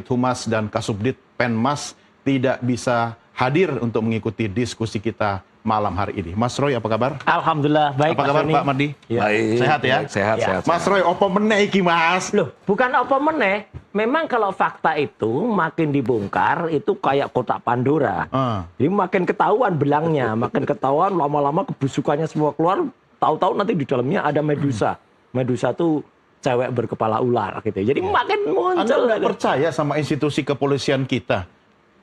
Humas dan Kasubdit Penmas tidak bisa hadir untuk mengikuti diskusi kita malam hari ini. Mas Roy, apa kabar? Alhamdulillah, baik. Apa kabar Pak Mardi? Ya. Baik. Sehat ya? Sehat, Ya. sehat. Mas Roy, opo meneh iki Mas? Loh, bukan apa meneh. Memang kalau fakta itu makin dibongkar, itu kayak kotak Pandora. Jadi makin ketahuan belangnya, makin ketahuan lama-lama kebusukannya semua keluar. Tahu-tahu nanti di dalamnya ada Medusa. Medusa tuh cewek berkepala ular gitu. Jadi makin muncul. Anda nggak percaya sama institusi kepolisian kita?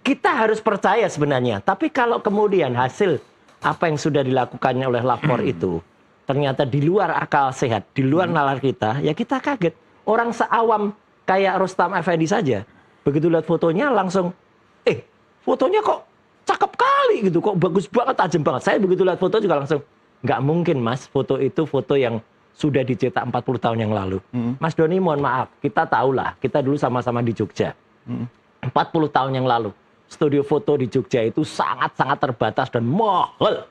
Kita harus percaya sebenarnya. Tapi kalau kemudian hasil apa yang sudah dilakukannya oleh lapor itu ternyata di luar akal sehat, di luar nalar kita, ya kita kaget. Orang seawam kayak Rustam Effendi saja, begitu lihat fotonya langsung, fotonya kok cakep kali gitu, kok bagus banget, tajam banget. Saya begitu lihat foto juga langsung, nggak mungkin Mas, foto itu foto yang sudah dicetak 40 tahun yang lalu. Mas Doni, mohon maaf, kita tahulah, kita dulu sama-sama di Jogja. 40 tahun yang lalu, studio foto di Jogja itu sangat-sangat terbatas dan mahal.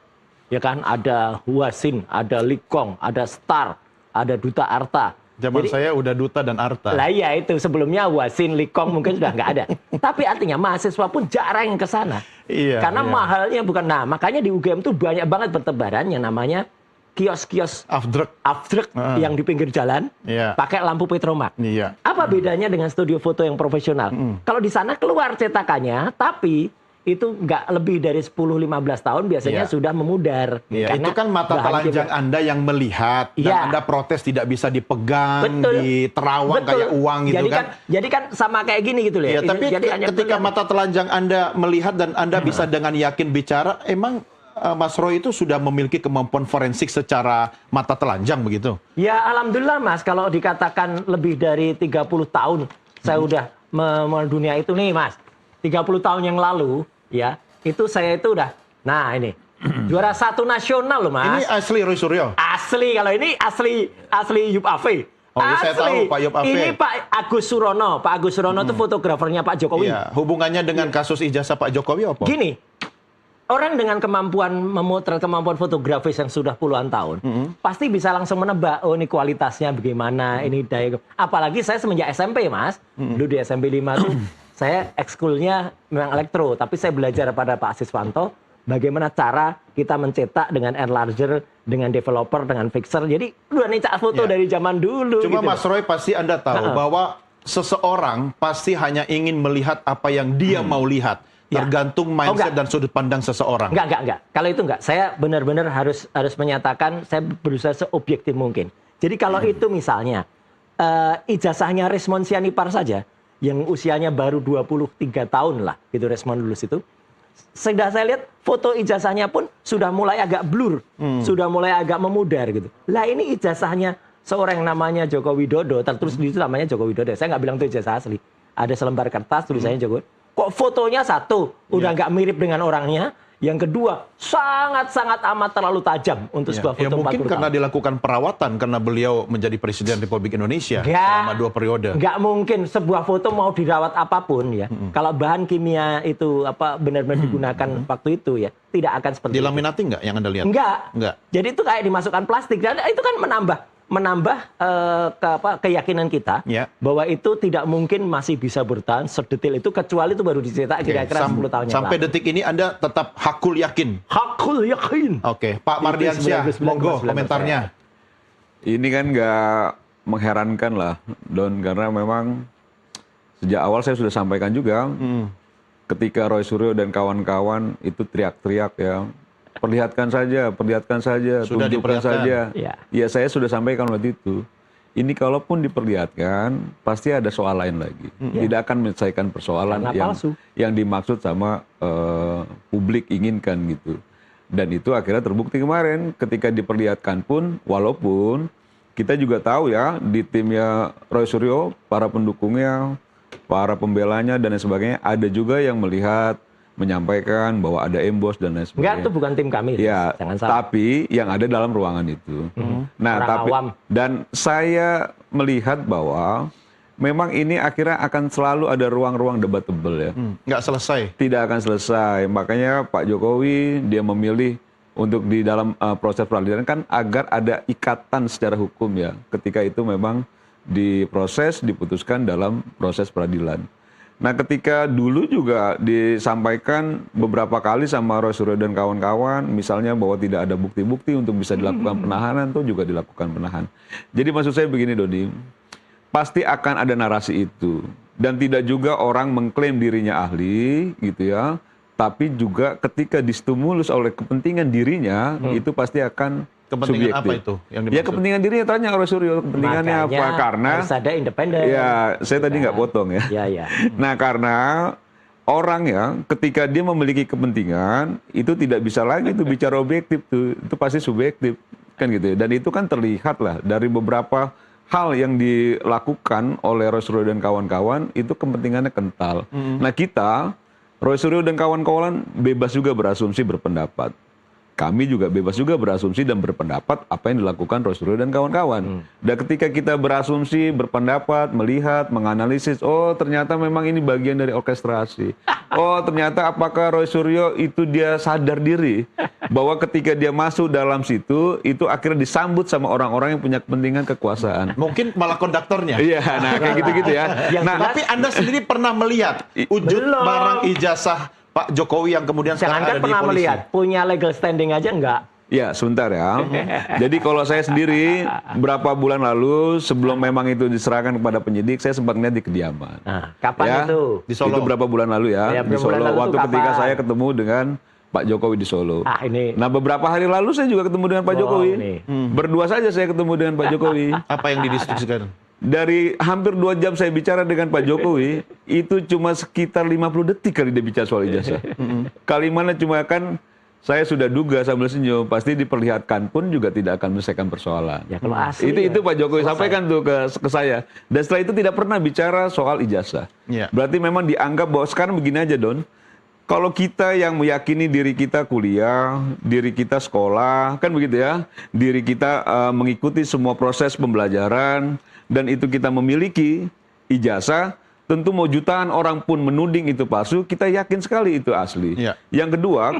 Ya kan, ada Huasin, ada Likong, ada Star, ada Duta Arta. Zaman saya udah Duta dan Arta. Lah ya itu, sebelumnya Huasin, Likong mungkin sudah nggak ada. Tapi artinya mahasiswa pun jarang ke sana. Iya, karena iya. mahalnya bukan. Nah, makanya di UGM tuh banyak banget bertebaran yang namanya kios-kios afdruk yang di pinggir jalan, pakai lampu petromak. Apa bedanya dengan studio foto yang profesional? Kalau di sana keluar cetakannya, tapi itu nggak lebih dari 10-15 tahun biasanya sudah memudar. Itu kan mata telanjang Anda yang melihat, dan Anda protes tidak bisa dipegang, diterawang kayak uang gitu kan. Jadi kan sama kayak gini gitu loh. Ya, tapi ketika mata telanjang Anda melihat dan Anda bisa dengan yakin bicara, emang Mas Roy itu sudah memiliki kemampuan forensik secara mata telanjang begitu? Ya alhamdulillah Mas, kalau dikatakan lebih dari 30 tahun saya udah mendunia itu nih Mas. 30 tahun yang lalu ya, itu saya itu udah, nah ini juara 1 nasional loh Mas. Ini asli Roy Suryo? Asli, kalau ini asli Yup Ave. Oh, ya saya tahu Pak Yup Ave. Ini Pak Agus Surono. Pak Agus Surono itu fotografernya Pak Jokowi. Iya. Hubungannya dengan kasus ijazah Pak Jokowi apa? Gini, orang dengan kemampuan memotret, kemampuan fotografis yang sudah puluhan tahun, pasti bisa langsung menebak, oh ini kualitasnya bagaimana, ini daya. Apalagi saya semenjak SMP Mas, dulu di SMP 5 tuh, saya ekskulnya memang elektro, tapi saya belajar pada Pak Asiswanto bagaimana cara kita mencetak dengan enlarger, dengan developer, dengan fixer. Jadi udah nih foto dari zaman dulu. Cuma gitu. Mas Roy pasti Anda tahu bahwa seseorang pasti hanya ingin melihat apa yang dia mau lihat. Tergantung mindset dan sudut pandang seseorang. Enggak. Kalau itu enggak. Saya benar-benar harus menyatakan saya berusaha seobjektif mungkin. Jadi kalau itu misalnya ijazahnya Resmond Sianipar saja, yang usianya baru 23 tahun lah, gitu Resmond lulus itu. Sudah saya lihat foto ijazahnya pun sudah mulai agak blur, sudah mulai agak memudar gitu. Lah ini ijazahnya seorang yang namanya Joko Widodo, tertulis di situ namanya Joko Widodo. Saya nggak bilang itu ijazah asli. Ada selembar kertas tulisannya Joko. Kok fotonya satu, udah nggak mirip dengan orangnya. Yang kedua, sangat-sangat amat terlalu tajam untuk sebuah foto 40 tahun. Mungkin karena dilakukan perawatan, karena beliau menjadi Presiden Republik Indonesia selama 2 periode. Nggak mungkin sebuah foto mau dirawat apapun ya. Kalau bahan kimia itu benar-benar digunakan waktu itu ya, tidak akan seperti itu. Dilaminati nggak yang Anda lihat? Enggak. Jadi itu kayak dimasukkan plastik. Dan itu kan menambah keyakinan kita bahwa itu tidak mungkin masih bisa bertahan sedetil itu, kecuali itu baru dicetak kira-kira 10 tahun yang sampai lalu. detik ini Anda tetap hakul yakin? Hakul yakin. Oke, Pak Mardiansyah, monggo komentarnya. Ini kan nggak mengherankan lah, Don, karena memang sejak awal saya sudah sampaikan juga, ketika Roy Suryo dan kawan-kawan itu teriak-teriak ya, perlihatkan saja, sudah tunjukkan saja. Ya, saya sudah sampaikan waktu itu. Ini kalaupun diperlihatkan, pasti ada soal lain lagi. Tidak akan menyelesaikan persoalan yang dimaksud sama publik inginkan gitu. Dan itu akhirnya terbukti kemarin ketika diperlihatkan pun, walaupun kita juga tahu ya di timnya Roy Suryo, para pendukungnya, para pembelanya dan lain sebagainya, ada juga yang melihat, menyampaikan bahwa ada embos dan lain sebagainya. Enggak, itu bukan tim kami. Ya, jangan salah. tapi yang ada dalam ruangan itu. Nah, awam. Dan saya melihat bahwa memang ini akhirnya akan selalu ada ruang-ruang debatable ya. Nggak selesai. Tidak akan selesai. Makanya Pak Jokowi dia memilih untuk di dalam proses peradilan kan agar ada ikatan secara hukum ya. Ketika itu memang diproses, diputuskan dalam proses peradilan. Nah, ketika dulu juga disampaikan beberapa kali sama Roy Suryo dan kawan-kawan, misalnya bahwa tidak ada bukti-bukti untuk bisa dilakukan penahanan, itu juga dilakukan penahanan. Jadi maksud saya begini, Dodi, pasti akan ada narasi itu. Dan tidak juga orang mengklaim dirinya ahli, gitu ya. Tapi juga ketika distimulus oleh kepentingan dirinya, itu pasti akan Kepentingan subjektif. apa itu yang dimaksud? Ya kepentingan dirinya, tanya Roy Suryo, kepentingannya Makanya apa? Karena harus ada independen. ya, saya tadi nggak potong ya. Ya. Nah, karena orang ya ketika dia memiliki kepentingan itu tidak bisa lagi itu bicara objektif tuh, itu pasti subjektif kan gitu ya. Dan itu kan terlihat lah dari beberapa hal yang dilakukan oleh Roy Suryo dan kawan-kawan itu kepentingannya kental. Nah, kita Roy Suryo dan kawan-kawan bebas juga berasumsi berpendapat. Kami juga bebas juga berasumsi dan berpendapat apa yang dilakukan Roy Suryo dan kawan-kawan. Dan ketika kita berasumsi, berpendapat, melihat, menganalisis, oh ternyata memang ini bagian dari orkestrasi. Oh ternyata apakah Roy Suryo itu dia sadar diri bahwa ketika dia masuk dalam situ, itu akhirnya disambut sama orang-orang yang punya kepentingan kekuasaan. Mungkin malah konduktornya. Iya, nah kayak gitu-gitu ya. Yang Nah, Tapi Anda sendiri pernah melihat wujud Belum. barang ijazah Pak Jokowi yang kemudian sekarang Jangankan ada di pernah polisi? melihat, punya legal standing aja enggak. ya, sebentar ya. Jadi kalau saya sendiri berapa bulan lalu sebelum memang itu diserahkan kepada penyidik, saya sempat lihat di kediaman. Nah, kapan itu? Di Solo. Itu berapa bulan lalu ya, Ya, di berapa bulan Solo. lalu Waktu tuh ketika kapan? saya ketemu dengan Pak Jokowi di Solo. Ah, ini. Nah, beberapa hari lalu saya juga ketemu dengan Pak Wow, Jokowi. nih. Berdua saja saya ketemu dengan Pak Jokowi. Apa yang didiskusikan? Dari hampir 2 jam saya bicara dengan Pak Jokowi, itu cuma sekitar 50 detik kali dia bicara soal ijazah. Kalimatnya cuma kan, saya sudah duga sambil senyum, pasti diperlihatkan pun juga tidak akan menyelesaikan persoalan. Ya kalau asli. Itu Pak Jokowi selesai. sampaikan tuh ke saya. Dan setelah itu tidak pernah bicara soal ijazah. Ya. Berarti memang dianggap bahwa sekarang begini aja, Don. Kalau kita yang meyakini diri kita kuliah, diri kita sekolah, kan begitu ya, diri kita mengikuti semua proses pembelajaran, dan itu kita memiliki ijazah, tentu mau jutaan orang pun menuding itu palsu, kita yakin sekali itu asli. Ya. Yang kedua,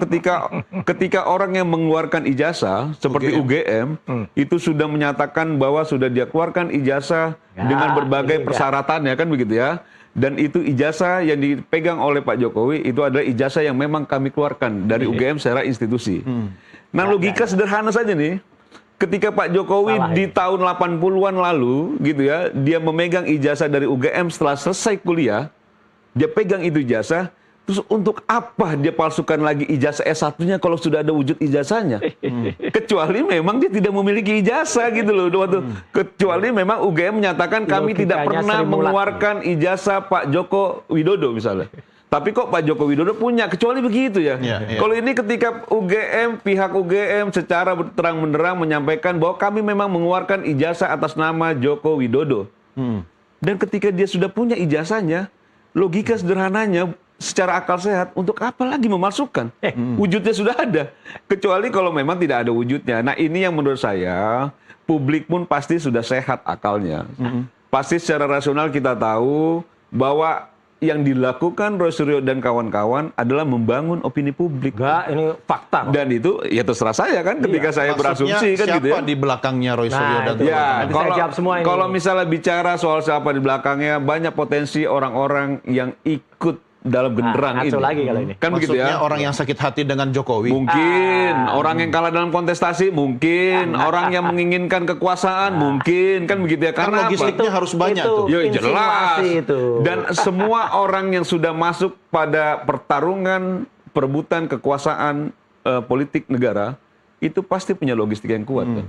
ketika orang yang mengeluarkan ijazah seperti UGM, itu sudah menyatakan bahwa sudah dia keluarkan ijazah Ya, dengan berbagai ini persyaratannya, kan begitu ya. Dan itu ijazah yang dipegang oleh Pak Jokowi, itu adalah ijazah yang memang kami keluarkan dari UGM secara institusi. Nah, logika sederhana saja nih. Ketika Pak Jokowi Salah, di tahun 80-an lalu, gitu ya, dia memegang ijazah dari UGM setelah selesai kuliah, dia pegang itu ijazah, terus untuk apa dia palsukan lagi ijazah S1-nya kalau sudah ada wujud ijazahnya? Kecuali memang dia tidak memiliki ijazah gitu loh. Kecuali memang UGM menyatakan kami tidak Logikanya pernah Sri Mulat. mengeluarkan ijazah Pak Joko Widodo misalnya. Tapi kok Pak Joko Widodo punya, kecuali begitu ya. Iya. Kalau ini ketika pihak UGM secara terang-benderang menyampaikan bahwa kami memang mengeluarkan ijazah atas nama Joko Widodo. Dan ketika dia sudah punya ijazahnya, logika sederhananya secara akal sehat, untuk apa lagi memasukkan? Wujudnya sudah ada. Kecuali kalau memang tidak ada wujudnya. Nah, ini yang menurut saya, publik pun pasti sudah sehat akalnya. Pasti secara rasional kita tahu bahwa yang dilakukan Roy Suryo dan kawan-kawan adalah membangun opini publik. Enggak, ini fakta. Dan itu ya terserah saya kan ketika saya Maksudnya berasumsi kan gitu ya. siapa di belakangnya Roy Suryo Nah, dan itu. Ya, Nanti saya jawab semua ini. kalau misalnya bicara soal siapa di belakangnya, banyak potensi orang-orang yang ikut dalam genderang ini. ngaco lagi kalau ini. Kan begitu Maksudnya ya? orang yang sakit hati dengan Jokowi. Mungkin orang yang kalah dalam kontestasi, mungkin orang yang menginginkan kekuasaan, mungkin kan begitu ya. Karena Karena apa? logistiknya harus banyak Itu. tuh. Ya jelas. Insinuasi itu. Dan semua orang yang sudah masuk pada pertarungan perebutan kekuasaan politik negara itu pasti punya logistik yang kuat. Kan?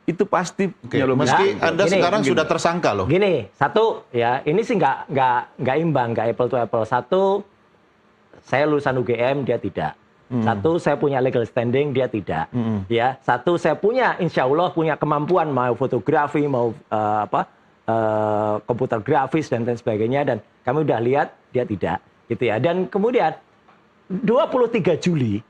Itu pasti Oke, punya logistik. meski Ya, Anda gini, sekarang gini. sudah tersangka loh. Gini, satu ya, ini sih nggak imbang, nggak apple to apple. Satu, saya lulusan UGM, dia tidak. Satu, saya punya legal standing, dia tidak. Ya, satu, saya punya, insya Allah punya kemampuan mau fotografi, mau komputer grafis dan lain sebagainya. Dan kami udah lihat dia tidak, gitu ya. Dan kemudian 23 Juli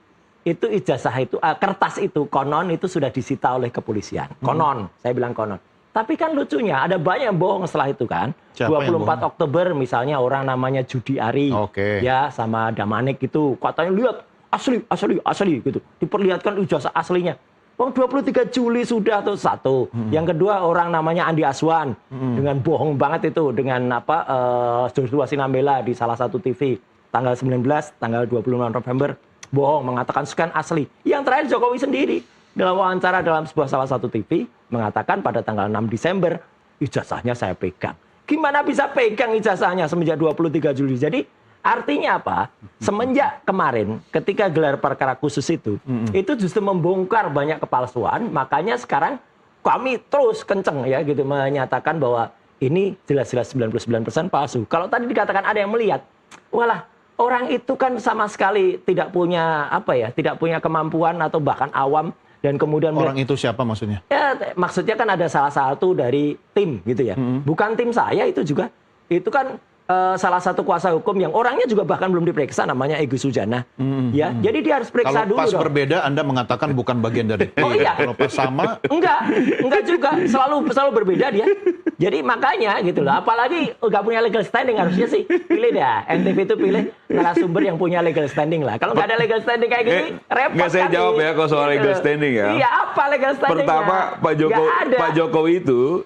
itu ijazah itu kertas itu konon itu sudah disita oleh kepolisian. Konon, saya bilang konon. Tapi kan lucunya ada banyak yang bohong setelah itu kan. Siapa yang 24 Oktober misalnya orang namanya Judi Ari Oke. ya sama Damanik itu katanya lihat asli gitu. Diperlihatkan ijazah aslinya. Wong 23 Juli sudah tuh satu. Yang kedua orang namanya Andi Aswan dengan bohong banget itu dengan Joshua Sinambela di salah satu TV tanggal 19, tanggal 26 November bohong mengatakan sekian asli. Yang terakhir Jokowi sendiri dalam wawancara dalam sebuah salah satu TV mengatakan pada tanggal 6 Desember ijazahnya saya pegang. Gimana bisa pegang ijazahnya semenjak 23 Juli? Jadi artinya apa? Semenjak kemarin ketika gelar perkara khusus itu justru membongkar banyak kepalsuan, makanya sekarang kami terus kenceng ya gitu menyatakan bahwa ini jelas-jelas 99% palsu. Kalau tadi dikatakan ada yang melihat, walah orang itu kan sama sekali tidak punya tidak punya kemampuan atau bahkan awam dan kemudian orang itu siapa maksudnya? Ya maksudnya kan ada salah satu dari tim gitu ya. Bukan tim saya itu juga. Itu kan salah satu kuasa hukum yang orangnya juga bahkan belum diperiksa namanya Egy Sujana. Ya, jadi dia harus periksa kalau dulu. Pas dong. berbeda Anda mengatakan bukan bagian dari tim. Oh iya. Kalau pas sama enggak juga selalu berbeda dia. Jadi makanya gitu loh. Apalagi nggak punya legal standing harusnya sih pilih dah. NTV itu pilih narasumber yang punya legal standing lah. Kalau nggak ada legal standing kayak gini repot. Nggak saya jawab ya kalau soal legal Gitu. standing ya. Iya apa legal standingnya? Pertama Pak Jokowi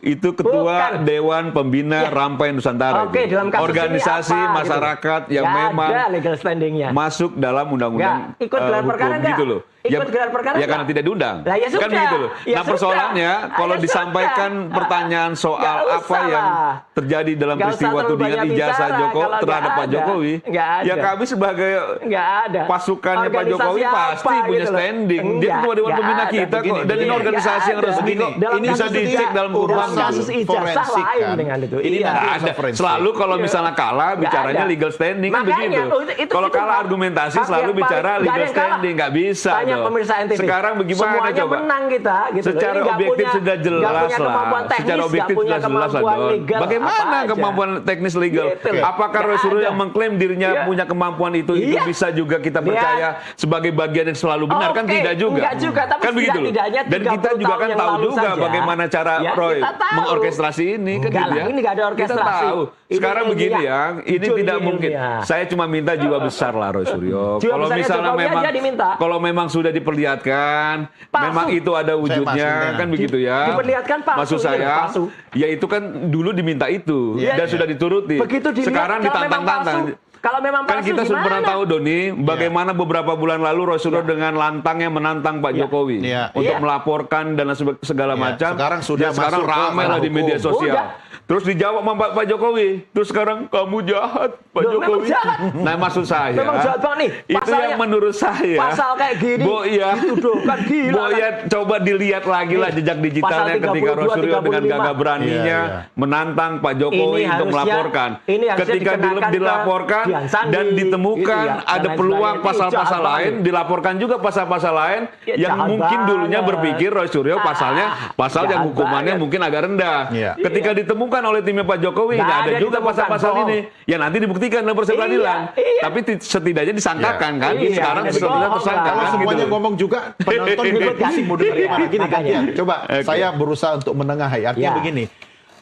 itu ketua Bukan. Dewan Pembina Rampai Nusantara. Oke, dalam kasus organisasi ini apa, masyarakat gitu. yang Nggak memang ada legal standingnya. masuk dalam undang-undang Nggak. Ikut gelar perkara nggak? gitu loh. Ikut gelar perkara ya nggak? karena tidak diundang. Lah, ya kan sudah. begitu loh. Ya Nah sudah. persoalannya kalau Ya disampaikan sudah. pertanyaan soal Nggak apa usah yang lah. terjadi dalam Nggak usah peristiwa terlalu tudingan banyak ijazah bicara Jokowi kalau terhadap nggak Pak ada. Jokowi. Nggak ada. Ya kami sebagai Nggak ada. pasukannya Pak Organisasi Jokowi apa pasti punya gitu loh. standing. Dia Enggak, ketua Dewan nggak Pembina ada. kita kok. Begini, Dan ini begini. organisasi yang Nggak resmi ada. kok. Dalam Ini bisa kasus dicek ini, dalam dalam kurungan. kasus ijazah forensik, lain kan? dengan itu. Ini Iya. nanti Nggak ada. forensik. Selalu kalau Iya. misalnya kalah Nggak bicaranya ada. legal standing kan Makanya, begitu. itu Kalau kalah hak- argumentasi hak selalu yang bicara paling- nggak legal ada yang kalah. standing nggak bisa. Tanya dong. pemirsa NTV. Sekarang bagaimana Semuanya coba? menang kita gitu. Secara Ini nggak objektif punya- sudah nggak jelas punya kemampuan lah. teknis, Secara nggak objektif punya sudah jelas lah, kemampuan Don. legal, Bagaimana apa aja. kemampuan teknis legal? Gitu loh. Apakah Nggak Roy Suryo ada. yang mengklaim dirinya Iya. punya kemampuan itu Iya. bisa juga kita Dia- percaya sebagai bagian yang selalu benar? Kan Oke, tidak juga. enggak juga, tapi Kan begitu loh. setidak-tidaknya Dan kita 30 juga tahun kan yang tahu lalu juga saja. bagaimana cara Ya, Roy kita tahu. mengorkestrasi ini kan Enggak gitu lah, ya. ini nggak ada orkestrasi. Kita tahu. Ini Sekarang begini ilmiah. ya, ini Jujur tidak ini mungkin. ilmiah. Saya cuma minta jiwa besar lah Roy Suryo. Jiwa Kalau besarnya misalnya Jokowi memang aja diminta. kalau memang sudah diperlihatkan, Palsu. memang itu ada wujudnya maksudnya. kan begitu ya. Diperlihatkan palsu, Maksud iya, saya, palsu. ya itu kan dulu diminta itu Iya, dan iya. sudah dituruti. Begitu dilihat, Sekarang kalau memang ditantang-tantang. palsu, kalau memang Kan palsu kita sudah pernah gimana? tahu Doni, bagaimana beberapa bulan lalu Roy Suryo dengan lantangnya menantang Pak Iya. Jokowi Iya. untuk Iya. melaporkan dan segala Iya. macam. Sekarang sudah Dan sekarang masuk ke ramai lah ranah di media hukum. sosial. Udah. Terus dijawab sama Pak Jokowi. Terus sekarang kamu jahat Pak Loh, memang Jokowi. jahat. Nah maksud saya. Memang jahat banget nih. Itu Pasalnya- yang menurut saya. pasal kayak gini, Bo ya. dituduhkan gila, Bo ya coba dilihat lagi lah jejak digitalnya Pasal ketika Roy 32, Suryo dengan 35. gagah beraninya Iya, iya. menantang Pak Jokowi Ini untuk harusnya- melaporkan. ini harusnya Ketika dikenakan ke dilaporkan Dian Sandi, dan ditemukan gitu ya, ada dan lain peluang sebagainya. pasal-pasal Jahat lain, banget. dilaporkan juga pasal-pasal lain Ya, yang jahat mungkin dulunya banget. berpikir Roy Suryo pasalnya pasal yang jahat hukumannya banget. mungkin agak rendah. Iya. Ketika ditemukan oleh timnya Pak Jokowi Nggak nggak ada ada juga ditemukan, pasal-pasal bohong. ini. Ya nanti dibuktikan dalam proses Iya, peradilan. iya. Tapi setidaknya disangkakan kan. Iya, Sekarang jadi setidaknya bohong tersangka lah. Kalau kan gitu semuanya loh. ngomong juga, penonton Ikut juga kan? mau dengar gimana. Gini, Makanya. gantian. Coba Oke. saya berusaha untuk menengahi. Artinya Ya. begini.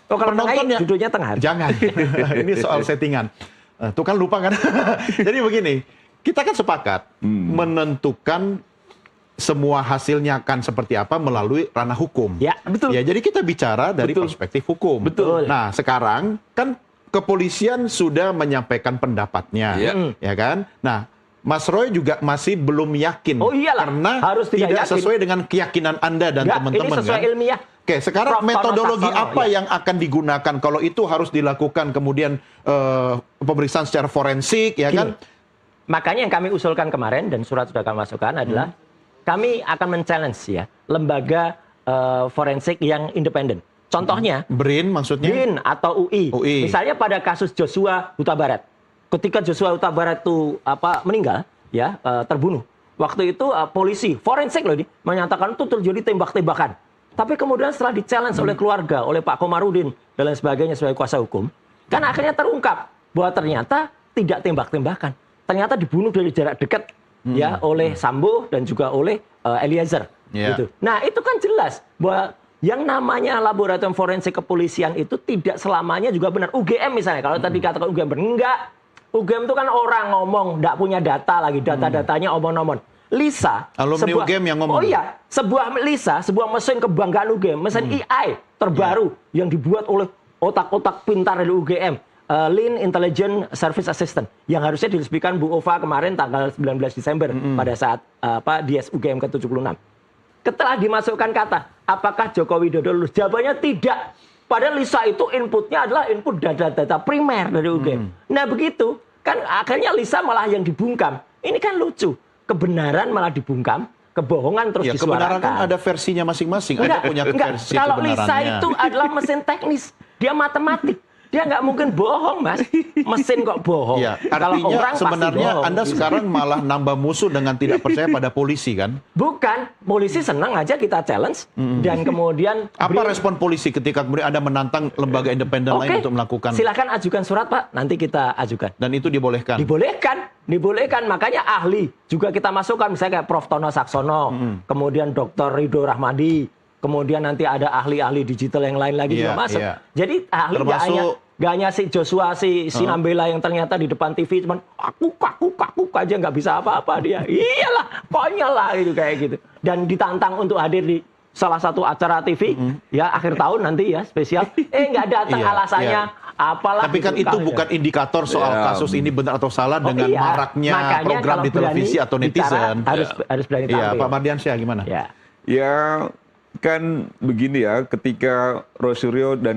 Oh, kalau Penontonnya tengah, duduknya tengah. Jangan. Ini soal settingan. Tuh kan lupa kan. Jadi begini, kita kan sepakat menentukan semua hasilnya akan seperti apa melalui ranah hukum. Ya, betul. Ya, jadi kita bicara dari Betul. perspektif hukum. Betul. Nah, sekarang kan kepolisian sudah menyampaikan pendapatnya, Iya. ya kan? Nah, Mas Roy juga masih belum yakin Oh iyalah, karena harus tidak yakin. sesuai dengan keyakinan Anda dan Nggak, teman-teman ini sesuai kan? ilmiah. Oke, sekarang Prof. metodologi Tono Saksono, apa ya. yang akan digunakan kalau itu harus dilakukan kemudian pemeriksaan secara forensik, ya kan? Makanya yang kami usulkan kemarin dan surat sudah kami masukkan adalah kami akan men-challenge ya lembaga forensik yang independen. Contohnya BRIN maksudnya? BRIN atau UI. UI. Misalnya pada kasus Joshua Huta Barat. Ketika Joshua Huta Barat itu meninggal ya terbunuh. Waktu itu polisi forensik loh ini menyatakan itu terjadi tembak-tembakan. Tapi kemudian setelah di-challenge oleh keluarga, oleh Pak Komarudin dan lain sebagainya sebagai kuasa hukum, kan akhirnya terungkap bahwa ternyata tidak tembak-tembakan. Ternyata dibunuh dari jarak dekat ya oleh Sambo dan juga oleh Eliezer. Yeah. Gitu. Nah, itu kan jelas bahwa yang namanya laboratorium forensik kepolisian itu tidak selamanya juga benar. UGM misalnya, kalau tadi katakan UGM benar, enggak. UGM itu kan orang ngomong, enggak punya data lagi, data-datanya omong-omong. Lisa, Alumni UGM yang ngomong. Oh iya, sebuah Lisa, sebuah mesin kebanggaan UGM, mesin AI terbaru yang dibuat oleh otak-otak pintar dari UGM, Lean Intelligent Service Assistant, yang harusnya diresmikan Bu Ova kemarin tanggal 19 Desember pada saat Dies UGM ke-76. Setelah dimasukkan kata, apakah Joko Widodo lulus? Jawabannya tidak. Padahal Lisa itu inputnya adalah input data-data primer dari UGM. Nah begitu, kan akhirnya Lisa malah yang dibungkam. Ini kan lucu. Kebenaran malah dibungkam, kebohongan terus disuarakan. Kebenaran kan ada versinya masing-masing. Ada punya versi kalau kebenarannya. Lisa itu adalah mesin teknis, dia matematik. Dia nggak mungkin bohong, Mas. Mesin kok bohong. Ya, Kalau artinya orang sebenarnya pasti bohong. Anda sekarang malah nambah musuh dengan tidak percaya pada polisi kan? Bukan, polisi senang aja kita challenge dan kemudian apa respon polisi ketika kemudian Anda menantang lembaga independen lain untuk melakukan? Silakan ajukan surat, Pak. Nanti kita ajukan. Dan itu dibolehkan. Dibolehkan. Makanya ahli juga kita masukkan, misalnya kayak Prof. Tono Saksono, kemudian Dr. Ridho Rahmadi, kemudian nanti ada ahli-ahli digital yang lain lagi juga masuk. Jadi ahli nggak hanya si Joshua, si Sinambela yang ternyata di depan TV cuman kakuk aja nggak bisa apa-apa dia. Iyalah, konyol lah gitu kayak gitu. Dan ditantang untuk hadir di salah satu acara TV ya akhir tahun nanti ya spesial. Nggak datang alasannya apalah. Tapi kan itu bukan indikator soal kasus ini benar atau salah dengan maraknya makanya program di televisi atau netizen. Harus berani tampil. Pak Mardiansyah gimana? Ya kan begini ya, ketika Roy Suryo dan